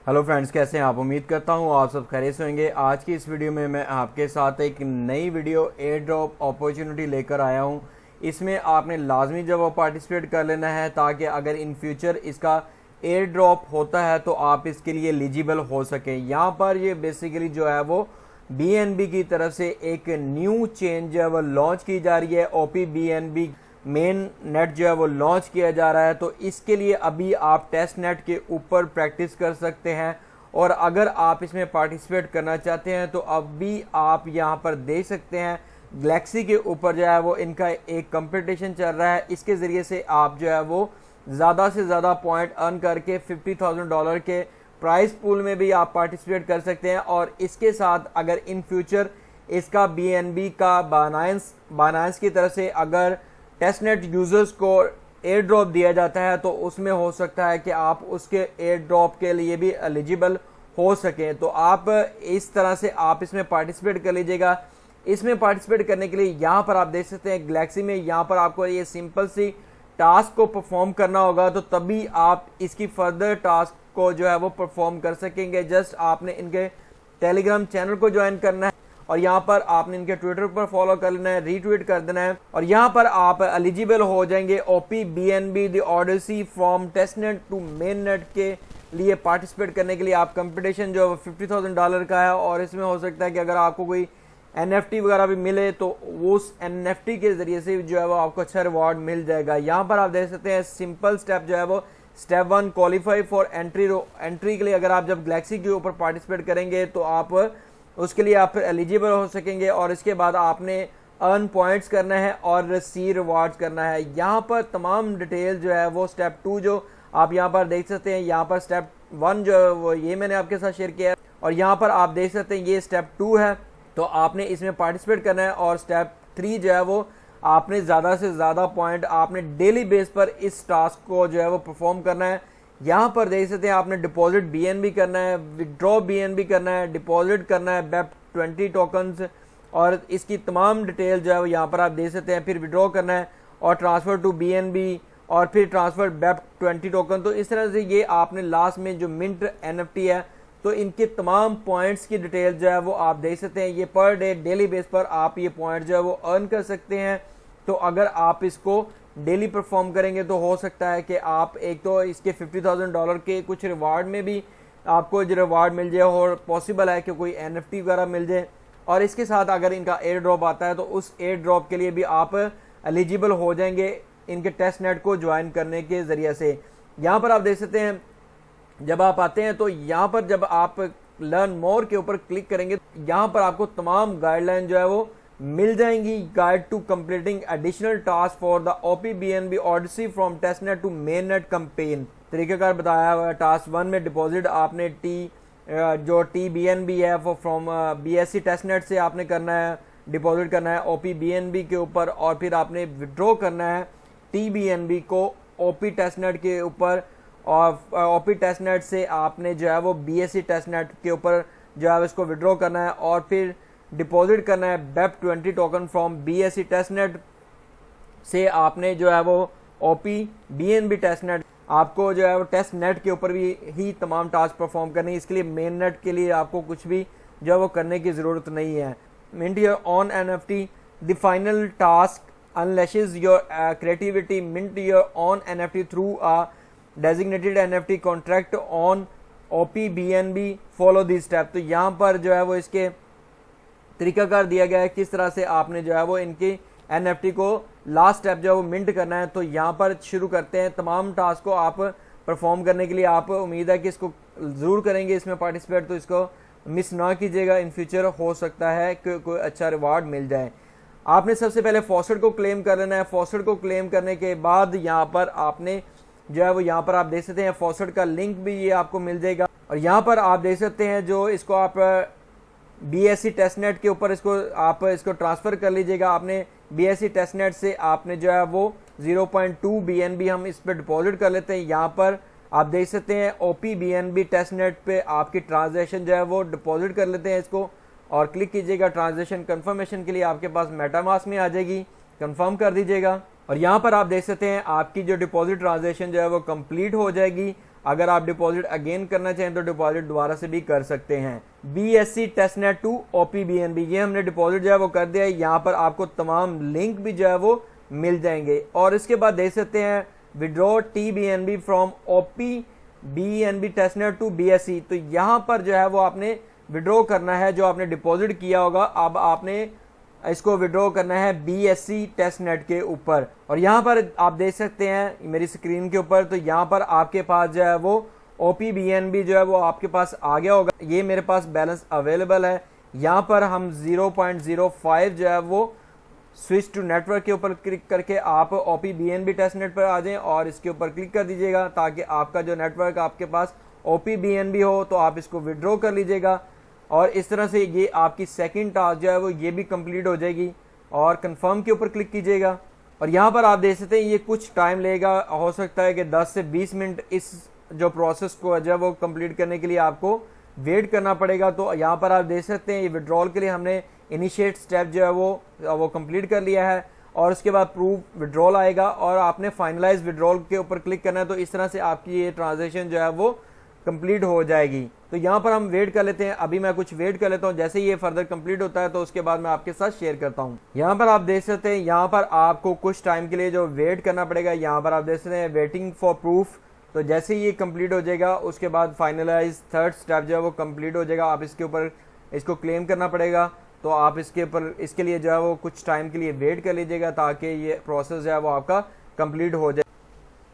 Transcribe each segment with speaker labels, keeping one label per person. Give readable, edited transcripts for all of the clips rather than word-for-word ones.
Speaker 1: Hello friends, कैसे हैं आप। उम्मीद करता हूँ आप सब खैरियत से होंगे। आज की इस वीडियो में मैं आपके साथ एक नई वीडियो एयर ड्रॉप अपॉर्चुनिटी लेकर आया हूँ। इसमें आपने लाजमी जब पार्टिसिपेट कर लेना है ताकि अगर इन फ्यूचर इसका एयर ड्रॉप होता है तो आप इसके लिए एलिजिबल हो सकें। यहाँ पर ये बेसिकली जो है वो BNB की तरफ से एक न्यू चेंज जो है वो लॉन्च की जा रही है। OP BNB मेन नेट जो है वो लॉन्च किया जा रहा है, तो इसके लिए अभी आप टेस्ट नेट के ऊपर प्रैक्टिस कर सकते हैं। और अगर आप इसमें पार्टिसिपेट करना चाहते हैं तो अभी आप यहां पर देख सकते हैं गैलेक्सी के ऊपर जो है वो इनका एक कंपटीशन चल रहा है। इसके ज़रिए से आप जो है वो ज़्यादा से ज़्यादा पॉइंट अर्न करके $50,000 के प्राइस पूल में भी आप पार्टिसिपेट कर सकते हैं। और इसके साथ अगर इन फ्यूचर इसका BNB का बायनांस की तरफ से अगर टेस्टनेट यूजर्स को एयर ड्रॉप दिया जाता है तो उसमें हो सकता है कि आप उसके एयर ड्रॉप के लिए भी एलिजिबल हो सकें। तो आप इस तरह से आप इसमें पार्टिसिपेट कर लीजिएगा। इसमें पार्टिसिपेट करने के लिए यहाँ पर आप देख सकते हैं गैलेक्सी में यहाँ पर आपको ये सिंपल सी टास्क को परफॉर्म करना होगा, तो तभी आप इसकी फर्दर टास्क को जो है वो परफॉर्म कर सकेंगे। जस्ट आपने इनके टेलीग्राम चैनल को ज्वाइन करना है और यहाँ पर आपने इनके ट्विटर पर फॉलो कर लेना है, रीट्वीट कर देना है और यहाँ पर आप एलिजिबल हो जाएंगे OP BNB the Odyssey from testnet to main net के लिए पार्टिसिपेट करने के लिए। आप कंपटीशन जो $50,000 का है और इसमें हो सकता है कि अगर आपको कोई NFT वगैरह भी मिले तो उस NFT के जरिए से जो है वो आपको अच्छा रिवॉर्ड मिल जाएगा। यहाँ पर आप देख सकते हैं सिंपल स्टेप जो है वो स्टेप 1 क्वालिफाई फॉर एंट्री के लिए अगर आप जब गैलेक्सी के ऊपर पार्टिसिपेट करेंगे तो आप उसके लिए आप एलिजिबल हो सकेंगे। और इसके बाद आपने अर्न पॉइंट्स करना है और सी रिवार्ड्स करना है। यहाँ पर तमाम डिटेल जो है वो स्टेप 2 जो आप यहाँ पर देख सकते हैं, यहाँ पर स्टेप 1 जो है वो ये मैंने आपके साथ शेयर किया है और यहाँ पर आप देख सकते हैं ये स्टेप 2 है, तो आपने इसमें पार्टिसिपेट करना है। और स्टेप 3 जो है वो आपने ज़्यादा से ज़्यादा पॉइंट आपने डेली बेस पर इस टास्क को जो है वो परफॉर्म करना है। यहाँ पर देख सकते हैं आपने डिपॉजिट BNB करना है, विड्रॉ BNB करना है, डिपॉजिट करना है BEP20 टोकन्स और इसकी तमाम डिटेल जो है वो यहाँ पर आप देख सकते हैं। फिर विड्रॉ करना है और ट्रांसफ़र टू BNB और फिर ट्रांसफ़र BEP20 टोकन। तो इस तरह से ये आपने लास्ट में जो मिंट NFT है तो इनके तमाम पॉइंट्स की डिटेल जो है वो आप देख सकते हैं। ये पर डे डेली बेस पर आप ये पॉइंट जो है वो अर्न कर सकते हैं। तो अगर आप इसको डेली परफॉर्म करेंगे तो हो सकता है कि आप एक तो इसके $50,000 के कुछ रिवार्ड में भी आपको जो रिवार्ड मिल जाए और पॉसिबल है कि कोई NFT वगैरह मिल जाए। और इसके साथ अगर इनका एयर ड्रॉप आता है तो उस एयर ड्रॉप के लिए भी आप एलिजिबल हो जाएंगे इनके टेस्ट नेट को ज्वाइन करने के ज़रिए से। यहाँ पर आप देख सकते हैं जब आप आते हैं तो यहाँ पर जब आप लर्न मोर के ऊपर क्लिक करेंगे यहाँ पर आपको तमाम गाइडलाइन जो है वो मिल जाएंगी। Guide to completing additional task for the OP BNB Odyssey from testnet to main net campaign. तरीकाकार बताया हुआ है। टास्क 1 में डिपॉजिट आपने जो TBNB है वो फ्रॉम BSC टेस्टनेट से आपने करना है, डिपॉजिट करना है OP BNB के ऊपर और फिर आपने विड्रॉ करना है TBNB को OP टेस्टनेट के ऊपर और OP टेस्टनेट से आपने जो है वो BSC टेस्टनेट के ऊपर जो है इसको विड्रॉ करना है और फिर डिपॉजिट करना है BEP20 token from BSC testnet से आपने जो है वो OP BNB टेस्टनेट आपको जो है वो टेस्ट नेट के ऊपर भी ही तमाम टास्क परफॉर्म करनी है। इसके लिए मेन नेट के लिए आपको कुछ भी जो है वो करने की ज़रूरत नहीं है। Mint your own NFT the final task unleashes your creativity. Mint your own NFT through a designated NFT contract on OP BNB follow this step. तो यहाँ पर जो है वो इसके तरीकाकार दिया गया है किस तरह से आपने जो है वो इनकी NFT को लास्ट स्टेप जो है वो मिंट करना है। तो यहाँ पर शुरू करते हैं तमाम टास्क को आप परफॉर्म करने के लिए। आप उम्मीद है कि इसको ज़रूर करेंगे इसमें पार्टिसिपेट, तो इसको मिस ना कीजिएगा। इन फ्यूचर हो सकता है कि कोई अच्छा रिवार्ड मिल जाए। आपने सबसे पहले फॉस्टर को क्लेम कर लेना है। फॉस्टर को क्लेम करने के बाद यहाँ पर आपने जो है वो यहाँ पर आप देख सकते हैं फॉस्टर का लिंक भी ये आपको मिल जाएगा। और यहाँ पर आप देख सकते हैं जो इसको आप BSC टेस्टनेट के ऊपर आप इसको ट्रांसफ़र कर लीजिएगा। आपने BSC टेस्टनेट से आपने जो है वो 0.2 BNB हम इस पर डिपॉजिट कर लेते हैं। यहाँ पर आप देख सकते हैं OP BNB टेस्टनेट पे आपकी ट्रांजैक्शन जो है वो डिपॉजिट कर लेते हैं इसको और क्लिक कीजिएगा ट्रांजैक्शन कंफर्मेशन के लिए। आपके पास मेटामास्क में आ जाएगी, कंफर्म कर दीजिएगा और यहाँ पर आप देख सकते हैं आपकी जो डिपॉजिट ट्रांजैक्शन जो है वो कंप्लीट हो जाएगी। अगर आप डिपॉजिट अगेन करना चाहें तो डिपॉजिट दोबारा से भी कर सकते हैं। BSC टेस्टनेट टू OPBNB ये हमने डिपॉजिट जो है वो कर दिया है। यहाँ पर आपको तमाम लिंक भी जो है वो मिल जाएंगे। और इसके बाद देख सकते हैं withdraw TBNB from OPBNB testnet to BSC, तो यहाँ पर जो है वो आपने विड्रॉ करना है जो आपने डिपॉजिट किया होगा। अब आपने इसको विड्रॉ करना है BSC टेस्टनेट के ऊपर। और यहाँ पर आप देख सकते हैं मेरी स्क्रीन के ऊपर, तो यहाँ पर आपके पास जो है वो OPBNB जो है वो आपके पास आ गया होगा। ये मेरे पास बैलेंस अवेलेबल है। यहाँ पर हम 0.05 जो है वो स्विच टू नेटवर्क के ऊपर क्लिक करके आप OPBNB टेस्टनेट पर आ जाएं और इसके ऊपर क्लिक कर दीजिएगा ताकि आपका जो नेटवर्क आपके पास OPBNB हो तो आप इसको विड्रॉ कर लीजिएगा। और इस तरह से ये आपकी सेकंड टास्क जो है वो ये भी कंप्लीट हो जाएगी। और कंफर्म के ऊपर क्लिक कीजिएगा। और यहाँ पर आप देख सकते हैं ये कुछ टाइम लेगा, हो सकता है कि 10 से 20 मिनट इस जो प्रोसेस को जो है वो कंप्लीट करने के लिए आपको वेट करना पड़ेगा। तो यहाँ पर आप देख सकते हैं ये विड्रॉल के लिए हमने इनिशिएट स्टेप जो है वो कंप्लीट कर लिया है। और उसके बाद प्रूव विड्रॉल आएगा और आपने फाइनलाइज विड्रॉल के ऊपर क्लिक करना है। तो इस तरह से आपकी ये ट्रांजेक्शन जो है वो कंप्लीट हो जाएगी। तो यहाँ पर हम वेट कर लेते हैं। अभी मैं कुछ वेट कर लेता हूँ, जैसे ये फर्दर कंप्लीट होता है तो उसके बाद मैं आपके साथ शेयर करता हूँ। यहाँ पर आप देख सकते हैं यहाँ पर आपको कुछ टाइम के लिए जो वेट करना पड़ेगा। यहाँ पर आप देख सकते हैं वेटिंग फॉर प्रूफ। तो जैसे ही ये कंप्लीट हो जाएगा उसके बाद फाइनलाइज थर्ड स्टेप जो है वो कंप्लीट हो जाएगा। आप इसके ऊपर इसको क्लेम करना पड़ेगा। तो आप इसके ऊपर इसके लिए जो है वो कुछ टाइम के लिए वेट कर लीजिएगा ताकि ये प्रोसेस जो है वो आपका कंप्लीट हो जाए।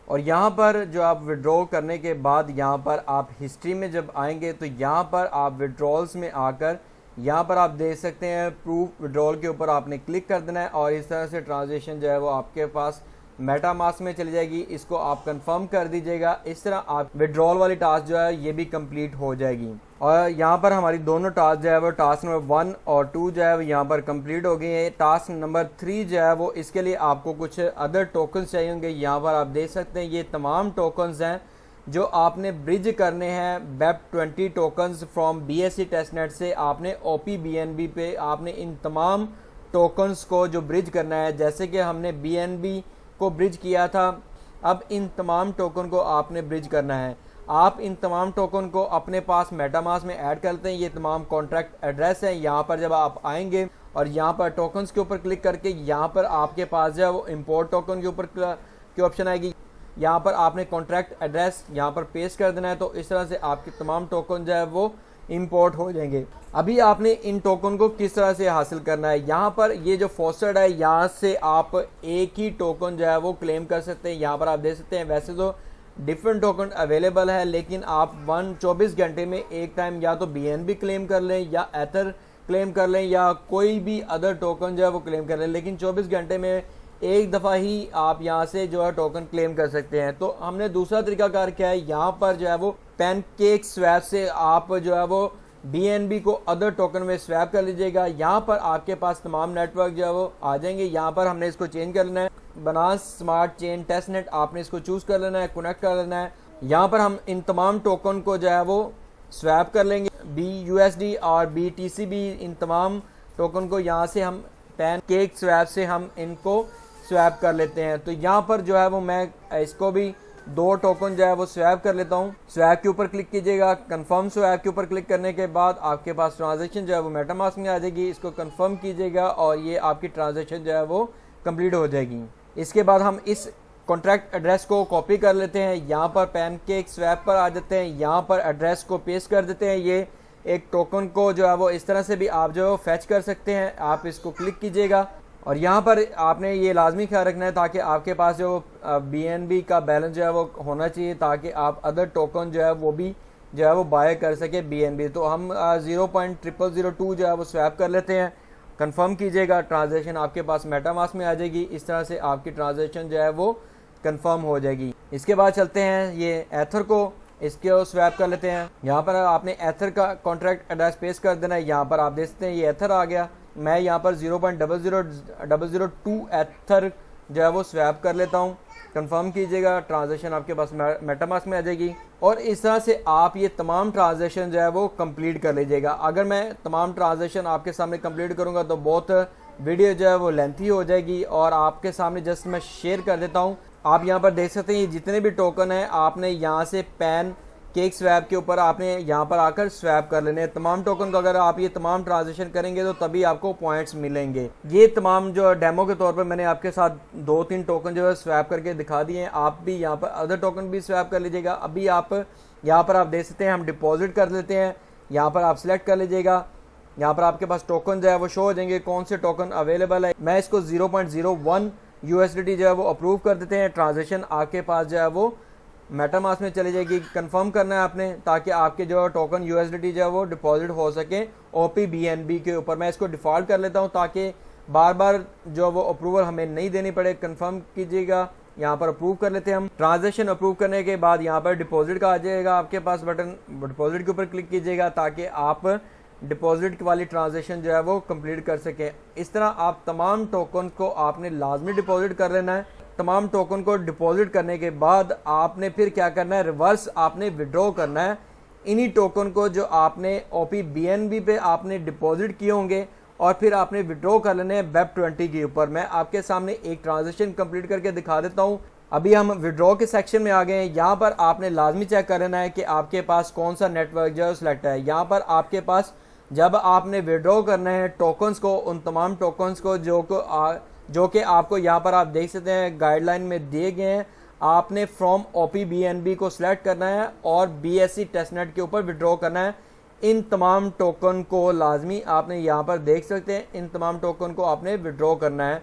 Speaker 1: और यहाँ पर जो आप विड्रॉ करने के बाद यहाँ पर आप हिस्ट्री में जब आएंगे तो यहाँ पर आप विड्रॉल्स में आकर यहाँ पर आप देख सकते हैं प्रूफ विड्रॉल के ऊपर आपने क्लिक कर देना है और इस तरह से ट्रांजेक्शन जो है वो आपके पास मेटामास्क में चली जाएगी। इसको आप कंफर्म कर दीजिएगा। इस तरह आप विड्रॉल वाली टास्क जो है ये भी कंप्लीट हो जाएगी। और यहाँ पर हमारी दोनों टास्क जो है वो टास्क नंबर 1 और 2 जो है वो यहाँ पर कंप्लीट हो गई है। टास्क नंबर 3 जो है वो इसके लिए आपको कुछ अदर टोकन्स चाहिए होंगे। यहाँ पर आप देख सकते हैं ये तमाम टोकन्स हैं जो आपने ब्रिज करने हैं। BEP20 tokens from BSC testnet से आपने OPBNB पे आपने इन तमाम टोकन्स को जो ब्रिज करना है, जैसे कि हमने BNB को ब्रिज किया था, अब इन तमाम टोकन को आपने ब्रिज करना है। आप इन तमाम टोकन को अपने पास मेटामास्क में ऐड करते हैं। ये तमाम कॉन्ट्रैक्ट एड्रेस है। यहाँ पर जब आप आएंगे और यहाँ पर टोकन्स के ऊपर क्लिक करके यहाँ पर आपके पास जो है वो इंपोर्ट टोकन के ऊपर की ऑप्शन आएगी। यहाँ पर आपने कॉन्ट्रैक्ट एड्रेस यहाँ पर पेस्ट कर देना है। तो इस तरह से आपके तमाम टोकन जो है वो इंपोर्ट हो जाएंगे। अभी आपने इन टोकन को किस तरह से हासिल करना है, यहाँ पर ये जो फॉस्टेड है यहाँ से आप एक ही टोकन जो है वो क्लेम कर सकते हैं। यहाँ पर आप देख सकते हैं वैसे तो डिफरेंट टोकन अवेलेबल है, लेकिन आप 24 घंटे में एक टाइम या तो BNB क्लेम कर लें या एथर क्लेम कर लें या कोई भी अदर टोकन जो है वो क्लेम कर लें, लेकिन 24 घंटे में एक दफ़ा ही आप यहाँ से जो है टोकन क्लेम कर सकते हैं। तो हमने दूसरा तरीकाकार क्या है, यहाँ पर जो है वो पैनकेक स्वैप से आप जो है वो BNB को अदर टोकन में स्वैप कर लीजिएगा। यहाँ पर आपके पास तमाम नेटवर्क जो है वो आ जाएंगे। यहाँ पर हमने इसको चेंज कर लेना है, बनास स्मार्ट चेन टेस्टनेट आपने इसको चूज़ कर लेना है, कनेक्ट कर लेना है। यहाँ पर हम इन तमाम टोकन को जो है वो स्वैप कर लेंगे। BUSD और BTC भी इन तमाम टोकन को यहाँ से हम पैनकेक स्वैप से हम इनको स्वैप कर लेते हैं। तो यहाँ पर जो है वो मैं इसको भी 2 टोकन जो है वो स्वैप कर लेता हूँ। स्वैप के ऊपर क्लिक कीजिएगा। कंफर्म स्वैप के ऊपर क्लिक करने के बाद आपके पास ट्रांजैक्शन जो है वो मेटामास्क में आ जाएगी। इसको कंफर्म कीजिएगा और ये आपकी ट्रांजैक्शन जो है वो कंप्लीट हो जाएगी। इसके बाद हम इस कॉन्ट्रैक्ट एड्रेस को कॉपी कर लेते हैं। यहाँ पर पैनकेक स्वैप पर आ जाते हैं। यहाँ पर एड्रेस को पेस्ट कर देते हैं। ये एक टोकन को जो है वो इस तरह से भी आप जो फैच कर सकते हैं। आप इसको क्लिक कीजिएगा और यहाँ पर आपने ये लाजमी ख्याल रखना है ताकि आपके पास जो BNB का बैलेंस जो है वो होना चाहिए ताकि आप अदर टोकन जो है वो भी जो है वो बाय कर सके BNB। तो हम 0.0002 जो है वो स्वैप कर लेते हैं। कंफर्म कीजिएगा, ट्रांजैक्शन आपके पास मेटामास्क में आ जाएगी। इस तरह से आपकी ट्रांजैक्शन जो है वो कंफर्म हो जाएगी। इसके बाद चलते हैं ये एथर को, इसके स्वैप कर लेते हैं। यहाँ पर आपने एथर का कॉन्ट्रैक्ट एड्रेस पेस्ट कर देना है। यहाँ पर आप देख सकते हैं ये एथर आ गया। मैं यहाँ पर 0.00002 एथर जो है वो स्वैप कर लेता हूँ। कंफर्म कीजिएगा, ट्रांजैक्शन आपके पास मेटामास्क में आ जाएगी। और इस तरह से आप ये तमाम ट्रांजैक्शन जो है वो कंप्लीट कर लीजिएगा। अगर मैं तमाम ट्रांजैक्शन आपके सामने कंप्लीट करूँगा तो बहुत वीडियो जो है वो लेंथी हो जाएगी और आपके सामने जस्ट मैं शेयर कर देता हूँ। आप यहाँ पर देख सकते हैं ये जितने भी टोकन हैं आपने यहाँ से पैन केक स्वैप के ऊपर आपने यहाँ पर आकर स्वैप कर लेने हैं। तमाम टोकन को अगर आप ये तमाम ट्रांजेक्शन करेंगे तो तभी आपको पॉइंट्स मिलेंगे। ये तमाम जो डेमो के तौर पर मैंने आपके साथ 2-3 टोकन जो है स्वैप करके दिखा दिए हैं। आप भी यहाँ पर अदर टोकन भी स्वैप कर लीजिएगा। अभी आप यहाँ पर आप देख सकते हैं हम डिपॉजिट कर लेते हैं। यहाँ पर आप सिलेक्ट कर लीजिएगा। यहाँ पर आपके पास टोकन जो है वो शो हो जाएंगे, कौन से टोकन अवेलेबल है। मैं इसको 0.01 USDT जो है वो अप्रूव कर देते हैं। ट्रांजेक्शन आपके पास जो है वो मेटामास्क में चली जाएगी। कंफर्म करना है आपने ताकि आपके जो टोकन USDT जो है वो डिपॉजिट हो सके OPBNB के ऊपर। मैं इसको डिफॉल्ट कर लेता हूँ ताकि बार बार जो वो अप्रूवल हमें नहीं देनी पड़े। कंफर्म कीजिएगा। यहाँ पर अप्रूव कर लेते हैं हम। ट्रांजेक्शन अप्रूव करने के बाद यहाँ पर डिपॉजिट का आ जाएगा आपके पास बटन। डिपॉजिट के ऊपर क्लिक कीजिएगा ताकि आप डिपॉजिट वाली ट्रांजेक्शन जो है वो कंप्लीट कर सकें। इस तरह आप तमाम टोकन को आपने लाजमी डिपॉजिट कर लेना है। तमाम टोकन को डिपॉजिट करने के बाद आपने फिर क्या करना है, रिवर्स आपने विड्रॉ करना है इन्हीं टोकन को जो आपने OPBNB पे आपने डिपॉजिट किए होंगे और फिर आपने विड्रॉ कर लेने हैं Web20 के ऊपर। मैं आपके सामने एक ट्रांजेक्शन कंप्लीट करके दिखा देता हूँ। अभी हम विड्रॉ के सेक्शन में आ गए हैं। यहाँ पर आपने लाजमी चेक कर लेना है कि आपके पास कौन सा नेटवर्क जो है सिलेक्ट है। यहाँ पर आपके पास जब आपने विड्रॉ करना है टोकन्स को, उन तमाम टोकन्स को जो कि आपको यहाँ पर आप देख सकते हैं गाइडलाइन में दिए गए हैं, आपने फ्रॉम OPBNB को सिलेक्ट करना है और BSC टेस्टनेट के ऊपर विड्रॉ करना है। इन तमाम टोकन को लाजमी आपने यहाँ पर देख सकते हैं, इन तमाम टोकन को आपने विड्रॉ करना है।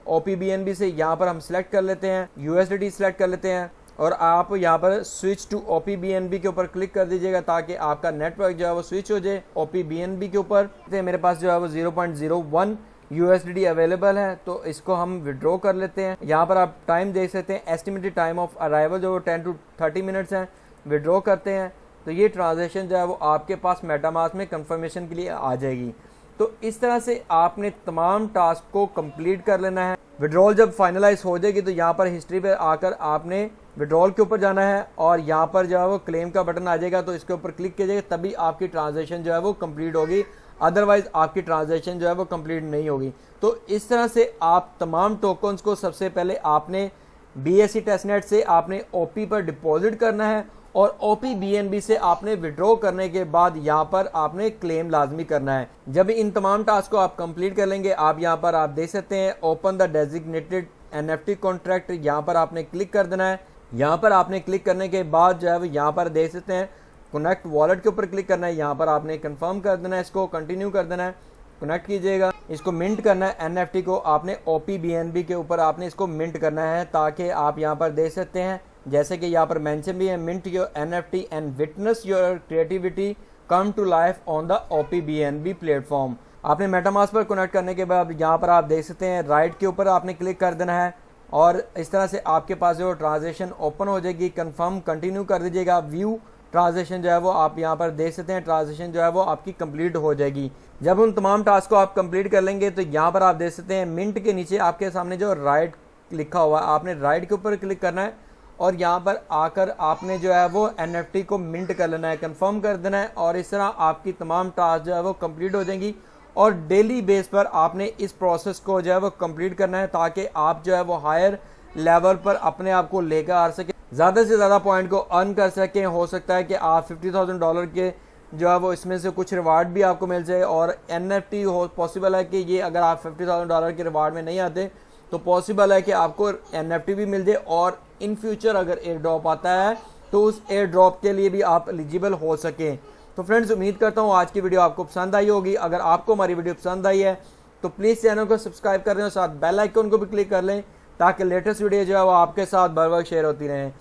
Speaker 1: OPBNB से यहाँ पर हम सिलेक्ट कर लेते हैं, USDT सिलेक्ट कर लेते हैं और आप यहाँ पर स्विच टू OPBNB के ऊपर क्लिक कर दीजिएगा ताकि आपका नेटवर्क जो है वो स्विच हो जाए OPBNB के ऊपर। मेरे पास जो है वो 0.01 USDT अवेलेबल है तो इसको हम विड्रॉ कर लेते हैं। यहाँ पर आप टाइम देख सकते हैं, एस्टिमेटेड टाइम ऑफ अराइवल जो 10 to 30 मिनट्स हैं। विड्रॉ करते हैं तो ये ट्रांजेक्शन जो है वो आपके पास मेटामास्क में कंफर्मेशन के लिए आ जाएगी। तो इस तरह से आपने तमाम टास्क को कंप्लीट कर लेना है। विड्रॉल जब फाइनलाइज हो जाएगी तो यहाँ पर हिस्ट्री पे आकर आपने विड्रॉल के ऊपर जाना है और यहाँ पर जो है वो क्लेम का बटन आ जाएगा तो इसके ऊपर क्लिक कीजिएगा, तभी आपकी ट्रांजेक्शन जो है वो कंप्लीट होगी। अदरवाइज आपकी ट्रांजेक्शन जो है वो कंप्लीट नहीं होगी। तो इस तरह से आप तमाम टोकन्स को सबसे पहले आपने BSC टेस्टनेट से आपने OP पर डिपॉजिट करना है और OPBNB से आपने विड्रॉ करने के बाद यहाँ पर आपने क्लेम लाजमी करना है। जब इन तमाम टास्क को आप कंप्लीट कर लेंगे, आप यहाँ पर आप देख सकते हैं open the designated NFT contract, यहाँ पर आपने क्लिक कर देना है। यहाँ पर आपने क्लिक करने के बाद जो है यहाँ पर देख सकते हैं कनेक्ट वॉलेट के ऊपर क्लिक करना है। यहाँ पर आपने कंफर्म कर देना है, इसको कंटिन्यू कर देना है, कनेक्ट कीजिएगा। इसको मिंट करना है NFT को आपने OPBNB के ऊपर आपने इसको मिंट करना है ताकि आप यहाँ पर देख सकते हैं जैसे कि यहाँ पर मेंशन भी है, mint your NFT and witness your creativity come to life on the OPBNB platform. आपने मेटामास्क पर कनेक्ट करने के बाद यहाँ पर आप देख सकते हैं राइट के ऊपर आपने क्लिक कर देना है और इस तरह से आपके पास जो ट्रांजेक्शन ओपन हो जाएगी। कंफर्म कंटिन्यू कर दीजिएगा। व्यू ट्रांजेक्शन जो है वो आप यहाँ पर देख सकते हैं, ट्रांजेक्शन जो है वो आपकी कंप्लीट हो जाएगी। जब उन तमाम टास्क को आप कंप्लीट कर लेंगे तो यहाँ पर आप देख सकते हैं मिंट के नीचे आपके सामने जो राइट लिखा हुआ है, आपने राइट के ऊपर क्लिक करना है और यहाँ पर आकर आपने जो है वो NFT को मिंट कर लेना है, कंफर्म कर देना है और इस तरह आपकी तमाम टास्क जो है वो कंप्लीट हो जाएंगी। और डेली बेस पर आपने इस प्रोसेस को जो है वो कंप्लीट करना है ताकि आप जो है वो हायर लेवल पर अपने आप को लेकर आ सके, ज़्यादा से ज़्यादा पॉइंट को अर्न कर सकें। हो सकता है कि आप $50,000 के जो है वो इसमें से कुछ रिवार्ड भी आपको मिल जाए और NFT हो पॉसिबल है कि ये अगर आप $50,000 के रिवार्ड में नहीं आते तो पॉसिबल है कि आपको NFT भी मिल जाए और इन फ्यूचर अगर एयर ड्रॉप आता है तो उस एयर ड्रॉप के लिए भी आप एलिजिबल हो सकें। तो फ्रेंड्स, उम्मीद करता हूँ आज की वीडियो आपको पसंद आई होगी। अगर आपको हमारी वीडियो पसंद आई है तो प्लीज़ चैनल को सब्सक्राइब कर लें और साथ बेल आइकन को भी क्लिक कर लें ताकि लेटेस्ट वीडियो जो है वो आपके साथ बर वक्त शेयर होती रहें।